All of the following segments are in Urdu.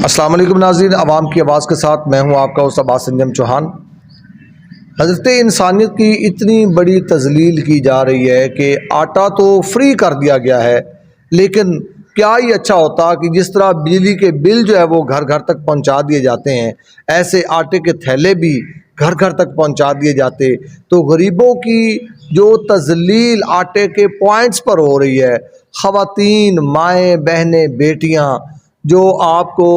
السلام علیکم ناظرین، عوام کی آواز کے ساتھ میں ہوں آپ کا ہوسٹ عباس انجم چوہان۔ حضرت انسانیت کی اتنی بڑی تذلیل کی جا رہی ہے کہ آٹا تو فری کر دیا گیا ہے، لیکن کیا ہی اچھا ہوتا کہ جس طرح بجلی کے بل جو ہے وہ گھر گھر تک پہنچا دیے جاتے ہیں، ایسے آٹے کے تھیلے بھی گھر گھر تک پہنچا دیے جاتے تو غریبوں کی جو تذلیل آٹے کے پوائنٹس پر ہو رہی ہے، خواتین، مائیں، بہنیں، بیٹیاں جو آپ کو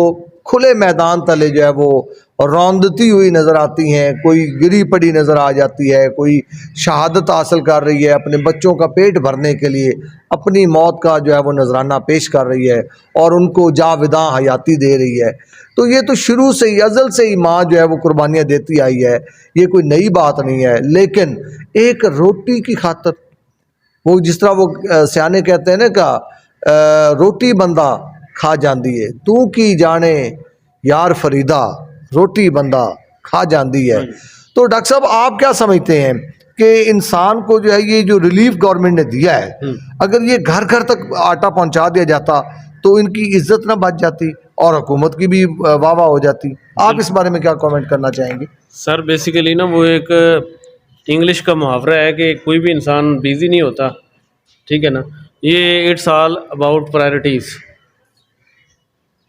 کھلے میدان تلے جو ہے وہ روندتی ہوئی نظر آتی ہیں، کوئی گری پڑی نظر آ جاتی ہے، کوئی شہادت حاصل کر رہی ہے، اپنے بچوں کا پیٹ بھرنے کے لیے اپنی موت کا جو ہے وہ نذرانہ پیش کر رہی ہے اور ان کو جاوداں حیاتی دے رہی ہے۔ تو یہ تو شروع سے ہی، ازل سے ہی ماں جو ہے وہ قربانیاں دیتی آئی ہے، یہ کوئی نئی بات نہیں ہے۔ لیکن ایک روٹی کی خاطر، وہ جس طرح وہ سیانے کہتے ہیں نا کہ روٹی بندہ کھا جاندی ہے، تو کی جانے یار فریدہ، روٹی بندہ کھا جاندی ہے۔ تو ڈاکٹر صاحب آپ کیا سمجھتے ہیں کہ انسان کو جو ہے یہ جو ریلیف گورنمنٹ نے دیا ہے، اگر یہ گھر گھر تک آٹا پہنچا دیا جاتا تو ان کی عزت نہ بچ جاتی اور حکومت کی بھی واہ واہ ہو جاتی؟ آپ اس بارے میں کیا کامنٹ کرنا چاہیں گے؟ سر بیسیکلی نا وہ ایک انگلش کا محاورہ ہے کہ کوئی بھی انسان بیزی نہیں ہوتا، ٹھیک ہے نا۔ یہ اٹس آل اباؤٹ پرائرٹیز۔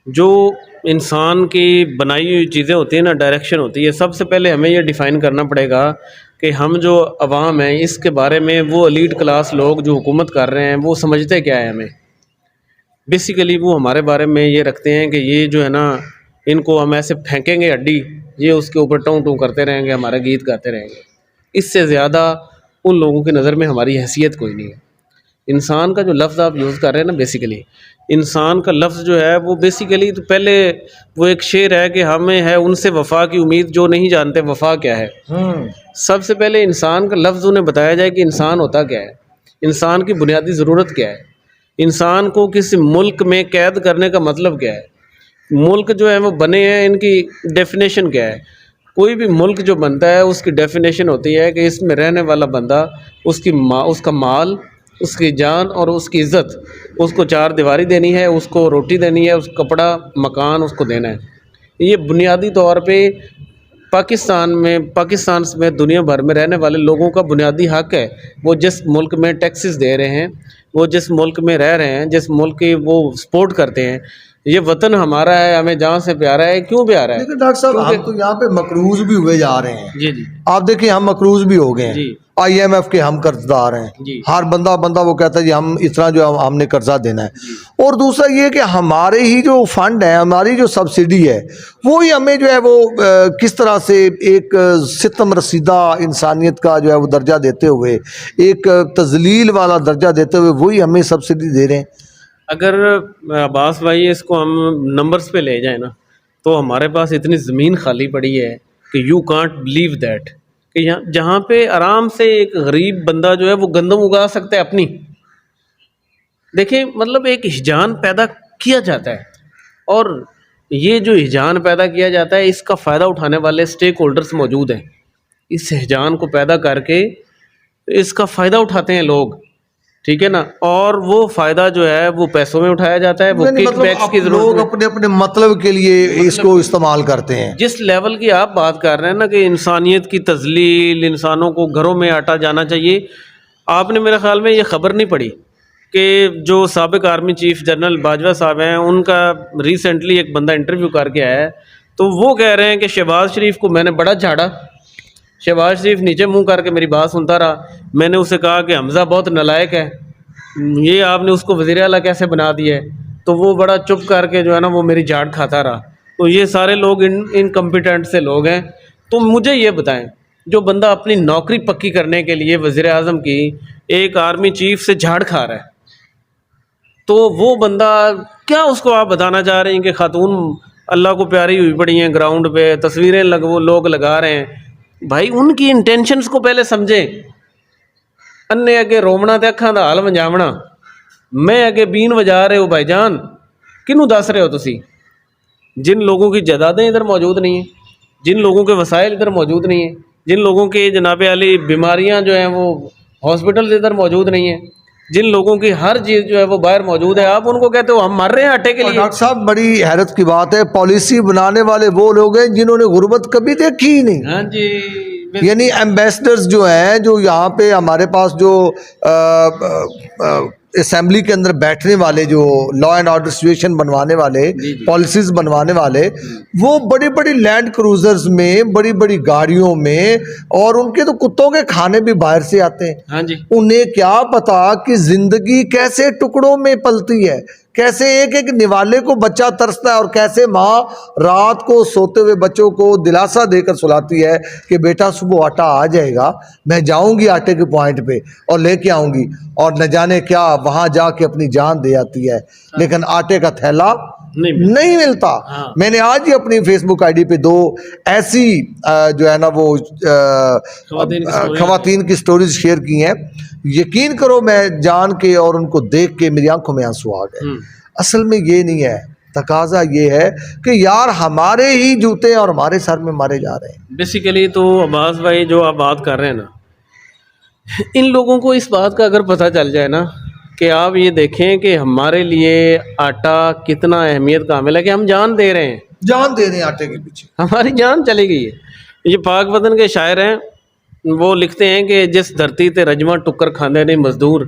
جو انسان کی بنائی ہوئی چیزیں ہوتی ہیں نا، ڈائریکشن ہوتی ہے، سب سے پہلے ہمیں یہ ڈیفائن کرنا پڑے گا کہ ہم جو عوام ہیں اس کے بارے میں وہ ایلیٹ کلاس لوگ جو حکومت کر رہے ہیں وہ سمجھتے کیا ہے ہمیں۔ بیسیکلی وہ ہمارے بارے میں یہ رکھتے ہیں کہ یہ جو ہے نا، ان کو ہم ایسے پھینکیں گے ہڈی، یہ اس کے اوپر ٹوں ٹوں کرتے رہیں گے، ہمارا گیت گاتے رہیں گے۔ اس سے زیادہ ان لوگوں کی نظر میں ہماری حیثیت کوئی نہیں ہے۔ انسان کا جو لفظ آپ یوز کر رہے ہیں نا، بیسیکلی انسان کا لفظ جو ہے وہ بیسیکلی تو پہلے وہ ایک شعر ہے کہ ہمیں ہے ان سے وفا کی امید جو نہیں جانتے وفا کیا ہے۔ سب سے پہلے انسان کا لفظ انہیں بتایا جائے کہ انسان ہوتا کیا ہے، انسان کی بنیادی ضرورت کیا ہے، انسان کو کسی ملک میں قید کرنے کا مطلب کیا ہے، ملک جو ہے وہ بنے ہیں ان کی ڈیفینیشن کیا ہے۔ کوئی بھی ملک جو بنتا ہے اس کی ڈیفینیشن ہوتی ہے کہ اس میں رہنے والا بندہ، اس کا مال، اس کی جان اور اس کی عزت، اس کو چار دیواری دینی ہے، اس کو روٹی دینی ہے، اس کو کپڑا مکان اس کو دینا ہے۔ یہ بنیادی طور پہ پاکستان میں دنیا بھر میں رہنے والے لوگوں کا بنیادی حق ہے۔ وہ جس ملک میں ٹیکسز دے رہے ہیں، وہ جس ملک میں رہ رہے ہیں، جس ملک کی وہ سپورٹ کرتے ہیں، یہ وطن ہمارا ہے، ہمیں جان سے پیارا ہے۔ کیوں پیارا ہے؟ لیکن ڈاکٹر صاحب ہم تو یہاں پہ مقروض بھی ہوئے جا رہے ہیں۔ جی جی آپ دیکھیں ہم مقروض بھی ہو گئے ہیں، جی آئی ایم ایف کے ہم قرض دار ہیں۔ جی ہر بندہ وہ کہتا ہے جی ہم اس طرح جو ہم نے قرضہ دینا ہے۔ اور دوسرا یہ کہ ہمارے ہی جو فنڈ ہے، ہماری جو سبسڈی ہے، وہی ہمیں جو ہے وہ کس طرح سے ایک ستم رسیدہ انسانیت کا جو ہے وہ درجہ دیتے ہوئے، ایک تذلیل والا درجہ دیتے ہوئے وہی ہمیں سبسڈی دے رہے ہیں۔ اگر عباس بھائی اس کو ہم نمبرز پہ لے جائیں نا، تو ہمارے پاس اتنی زمین خالی پڑی ہے کہ یو کانٹ بلیو دیٹ، کہ جہاں پہ آرام سے ایک غریب بندہ جو ہے وہ گندم اگا سکتا ہے اپنی۔ دیکھیں مطلب ایک ہجان پیدا کیا جاتا ہے، اور یہ جو ہجان پیدا کیا جاتا ہے اس کا فائدہ اٹھانے والے سٹیک ہولڈرز موجود ہیں۔ اس ہجان کو پیدا کر کے اس کا فائدہ اٹھاتے ہیں لوگ، ٹھیک ہے نا، اور وہ فائدہ جو ہے وہ پیسوں میں اٹھایا جاتا ہے، وہ کک بیکس کی ضرورت لوگ ہے۔ اپنے اپنے مطلب کے لیے اس کو استعمال کرتے ہیں۔ جس لیول کی آپ بات کر رہے ہیں نا کہ انسانیت کی تذلیل، انسانوں کو گھروں میں آٹا جانا چاہیے، آپ نے میرے خیال میں یہ خبر نہیں پڑھی کہ جو سابق آرمی چیف جنرل باجوہ صاحب ہیں، ان کا ریسنٹلی ایک بندہ انٹرویو کر کے آیا ہے، تو وہ کہہ رہے ہیں کہ شہباز شریف کو میں نے بڑا جھاڑا، شہباز شریف نیچے منہ کر کے میری بات سنتا رہا، میں نے اسے کہا کہ حمزہ بہت نالائق ہے، یہ آپ نے اس کو وزیر اعلیٰ کیسے بنا دیا ہے، تو وہ بڑا چپ کر کے جو ہے نا وہ میری جھاڑ کھاتا رہا۔ تو یہ سارے لوگ انکمپیٹنٹ سے لوگ ہیں۔ تو مجھے یہ بتائیں، جو بندہ اپنی نوکری پکی کرنے کے لیے وزیر اعظم کی ایک آرمی چیف سے جھاڑ کھا رہا ہے، تو وہ بندہ کیا اس کو آپ بتانا چاہ رہے ہیں کہ خاتون اللہ کو پیاری ہوئی پڑی ہیں گراؤنڈ پہ، تصویریں لوگ لگا رہے ہیں؟ بھائی ان کی انٹینشنز کو پہلے سمجھیں۔ انے اگے رومنا تے اکھاں دا حال ونجاونا، میں اگے بین وجا رہے ہو بھائی جان، کنوں دس رہے ہو تسی؟ جن لوگوں کی جائیدادیں ادھر موجود نہیں ہیں، جن لوگوں کے وسائل ادھر موجود نہیں ہیں، جن لوگوں کے جناب علی بیماریاں جو ہیں وہ ہاسپٹل ادھر موجود نہیں ہیں، جن لوگوں کی ہر چیز جو ہے وہ باہر موجود ہے، آپ ان کو کہتے ہو ہم مر رہے ہیں آٹے کے اور لیے. ڈاکٹر صاحب بڑی حیرت کی بات ہے، پالیسی بنانے والے وہ لوگ ہیں جنہوں نے غربت کبھی دیکھی ہی نہیں. ہاں جی، یعنی ایمبیسڈرز جو ہیں، جو یہاں پہ ہمارے پاس جو اسمبلی کے اندر بیٹھنے والے، جو لا اینڈ آرڈر سچویشن بنوانے والے، جی جی. پالیسیز بنوانے والے، وہ بڑی بڑی لینڈ کروزرز میں، بڑی بڑی گاڑیوں میں، اور ان کے تو کتوں کے کھانے بھی باہر سے آتے ہیں. ہاں جی، انہیں کیا پتا کہ زندگی کیسے ٹکڑوں میں پلتی ہے، کیسے ایک ایک نوالے کو بچہ ترستا ہے، اور کیسے ماں رات کو سوتے ہوئے بچوں کو دلاسا دے کر سلاتی ہے کہ بیٹا صبح آٹا آ جائے گا، میں جاؤں گی آٹے کے پوائنٹ پہ اور لے کے آؤں گی، اور نہ جانے کیا وہاں جا کے اپنی جان دے آتی ہے، لیکن آٹے کا تھیلا نہیں ملتا. ہاں. میں نے آج ہی اپنی فیس بک آئی ڈی پہ 2 ایسی جو ہے نا وہ خواتین کی سٹوریز شیئر کی ہیں. یقین کرو میں جان کے اور ان کو دیکھ کے میری آنکھوں میں آنسو آ گئے. اصل میں یہ نہیں ہے، تقاضا یہ ہے کہ یار ہمارے ہی جوتے اور ہمارے سر میں مارے جا رہے ہیں. بیسیکلی تو عباس بھائی جو آپ بات کر رہے ہیں نا، ان لوگوں کو اس بات کا اگر پتہ چل جائے نا کہ آپ یہ دیکھیں کہ ہمارے لیے آٹا کتنا اہمیت کا حامل ہے، کہ ہم جان دے رہے ہیں، جان دے رہے ہیں آٹے کے پیچھے. ہماری جان چلی گئی ہے. یہ پاک وطن کے شاعر ہیں، وہ لکھتے ہیں کہ جس دھرتی تے رجمہ ٹکر کھاندے نے مزدور،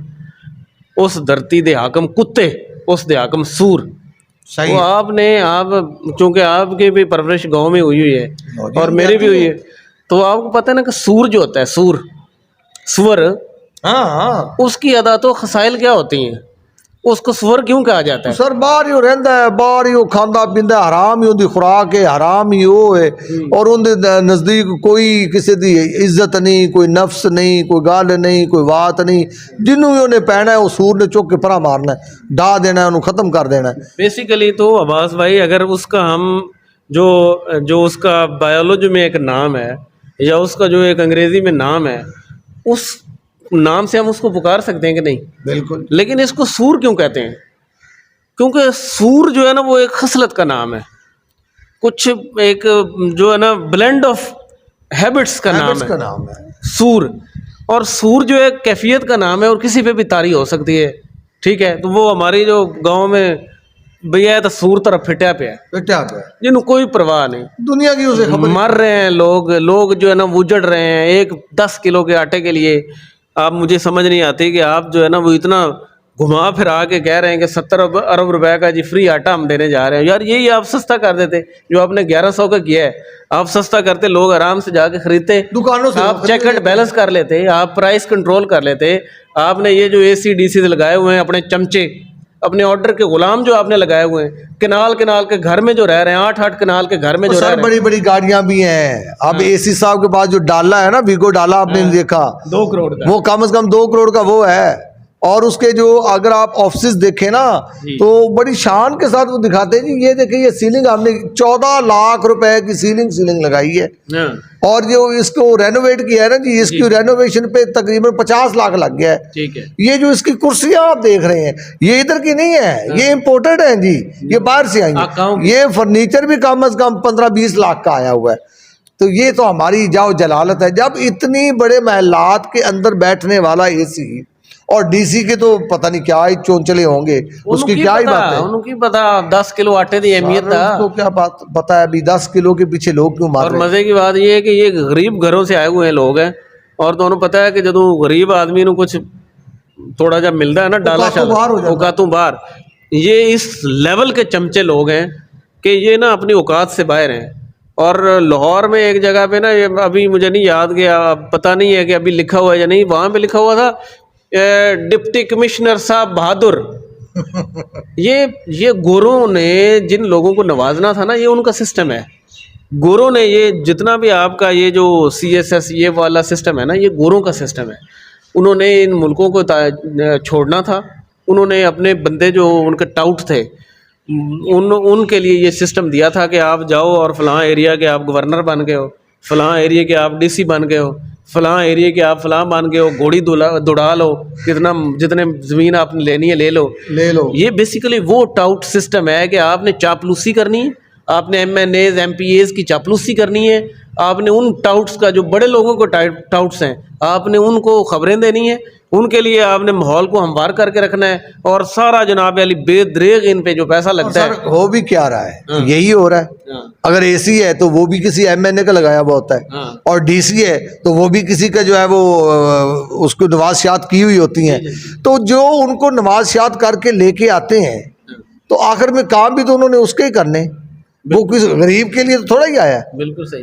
اس دھرتی دے حاکم کتے، اس دے حاکم سور. صحیح. وہ آپ چونکہ آپ کی بھی پرورش گاؤں میں ہوئی ہے اور میری بھی ہوئی ہے، تو آپ کو پتہ ہے نا کہ سور جو ہوتا ہے، سور، ہاں ہاں، اس کی عادات و خصائل کیا ہوتی ہیں؟ اس کو سور کیوں کہا جاتا ہے؟ سر باہر ہی رہندا ہے، باہر ہی کھاندا پیندا، حرام ہی اندی خوراک ہے، حرام ہی وہ ہے، اور ان دے نزدیک کوئی کسی دی عزت نہیں، کوئی نفس نہیں، کوئی گل نہیں، کوئی بات نہیں. جنوں بھی انہیں پہنا ہے وہ سور نے چک کے پرا مارنا ہے، ڈا دینا ہے، انہوں ختم کر دینا ہے. بیسیکلی تو عباس بھائی اگر اس کا ہم جو اس کا بایولوجی میں ایک نام ہے، یا اس کا جو ایک انگریزی میں نام ہے، اس نام سے ہم اس کو پکار سکتے ہیں کہ نہیں؟ بالکل. لیکن اس کو سور کیوں کہتے ہیں؟ کیونکہ سور جو ہے نا وہ ایک خصلت کا نام ہے، کچھ ایک جو ہے نا بلینڈ آف ہیبٹس کا نام ہے سور. اور سور جو ایک کیفیت کا نام ہے، اور کسی پہ بھی طاری ہو سکتی ہے. ٹھیک ہے، تو وہ ہماری جو گاؤں میں بھیا ہے تو سور طرف پھٹیا پہ ہے، جنہوں کوئی پرواہ نہیں، دنیا کی اسے خبر. مر رہے ہیں لوگ جو ہے نا وجڑ رہے ہیں ایک 10 کلو کے آٹے کے لیے. آپ مجھے سمجھ نہیں آتی کہ آپ جو ہے نا وہ اتنا گھما پھرا کے کہہ رہے ہیں کہ 70 ارب روپے کا جی فری آٹا ہم دینے جا رہے ہیں. یار یہی آپ سستا کر دیتے، جو آپ نے 1100 کا کیا ہے، آپ سستا کرتے، لوگ آرام سے جا کے خریدتے، دکانوں سے آپ چیک اینڈ بیلنس کر لیتے، آپ پرائس کنٹرول کر لیتے. آپ نے یہ جو ACDC لگائے ہوئے ہیں، اپنے چمچے، اپنے آرڈر کے غلام جو آپ نے لگائے ہوئے ہیں، کنال کے گھر میں جو رہ رہے ہیں، 8 کنال کے گھر میں جو رہ رہے ہیں، بڑی بڑی گاڑیاں بھی ہیں. اب AC صاحب کے پاس جو ڈالا ہے نا، ویگو ڈالا، آپ نے دیکھا 2 کروڑ کا، وہ کم از کم 2 کروڑ کا وہ ہے. اور اس کے جو اگر آپ آفسز دیکھیں نا تو بڑی شان کے ساتھ وہ دکھاتے ہیں، جی یہ دیکھیں یہ سیلنگ ہم نے 14 لاکھ روپے کی سیلنگ لگائی ہے، اور جو اس کو رینوویٹ کیا ہے نا جی، اس کی رینوویشن پہ تقریباً 50 لاکھ لگ گیا ہے. ٹھیک ہے. یہ جو اس کی کرسیاں آپ دیکھ رہے ہیں، یہ ادھر کی نہیں ہے، یہ امپورٹڈ ہیں جی، یہ باہر سے آئی ہیں. یہ فرنیچر بھی کم از کم 15-20 لاکھ کا آیا ہوا ہے. تو یہ تو ہماری جاؤ جلالت ہے. جب اتنی بڑے محلات کے اندر بیٹھنے والا AC اور DC کے تو پتہ نہیں کیا ہی چونچلے ہوں گے، اس کی کیا ہی بات ہے. انہوں کی پتا 10 کلو آٹے دی اہمیت تھا، تو کیا بات پتا ہے ابھی 10 کلو کے پیچھے لوگ کیوں مار رہے ہیں. اور مزے کی بات یہ ہے کہ یہ غریب گھروں سے آئے ہوئے ہیں لوگ ہیں، اور تو انہوں پتا ہے کہ جدوں غریب آدمی نو کچھ تھوڑا جب ملتا ہے نا ڈالا اوقاتوں باہر، یہ اس لیول کے چمچے لوگ ہیں کہ یہ نا اپنی اوقات سے باہر ہیں. اور لاہور میں ایک جگہ پہ نا، ابھی مجھے نہیں یاد گیا، پتہ نہیں ہے کہ ابھی لکھا ہوا ہے یا نہیں، وہاں پہ لکھا ہوا تھا ڈپٹی کمشنر صاحب بہادر. یہ گوروں نے جن لوگوں کو نوازنا تھا نا، یہ ان کا سسٹم ہے. گوروں نے یہ جتنا بھی آپ کا یہ جو CSS یہ والا سسٹم ہے نا، یہ گوروں کا سسٹم ہے. انہوں نے ان ملکوں کو چھوڑنا تھا، انہوں نے اپنے بندے جو ان کے ٹاؤٹ تھے ان کے لیے یہ سسٹم دیا تھا کہ آپ جاؤ اور فلاں ایریا کے آپ گورنر بن گئے ہو، فلاں ایریا کے آپ DC بن گئے ہو، فلاں ایریا کے آپ فلاں بن گئے ہو، گھوڑی دوڑا لو، جتنے زمین آپ نے لینی ہے لے لو. یہ بیسیکلی وہ ٹاؤٹ سسٹم ہے کہ آپ نے چاپلوسی کرنی ہے، آپ نے MNAs MPAs کی چاپلوسی کرنی ہے، آپ نے ان ٹاؤٹس کا جو بڑے لوگوں کو ٹاؤٹس ہیں، آپ نے ان کو خبریں دینی ہیں، ان کے لیے آپ نے ماحول کو ہموار کر کے رکھنا ہے، اور سارا جناب علی بے دریغ ان پہ جو پیسہ لگتا ہے، سر ہو بھی کیا رہا ہے، یہی ہو رہا ہے. اگر اے سی ہے تو وہ بھی کسی ایم این اے کا لگایا ہوا ہوتا ہے، اور ڈی سی ہے تو وہ بھی کسی کا جو ہے وہ اس کو نوازشات کی ہوئی ہوتی ہیں. تو جو ان کو نوازشات کر کے لے کے آتے ہیں تو آخر میں کام بھی تو انہوں نے اس کے ہی کرنے، وہ کسی غریب کے لیے تو تھوڑا ہی آیا ہے. بالکل صحیح.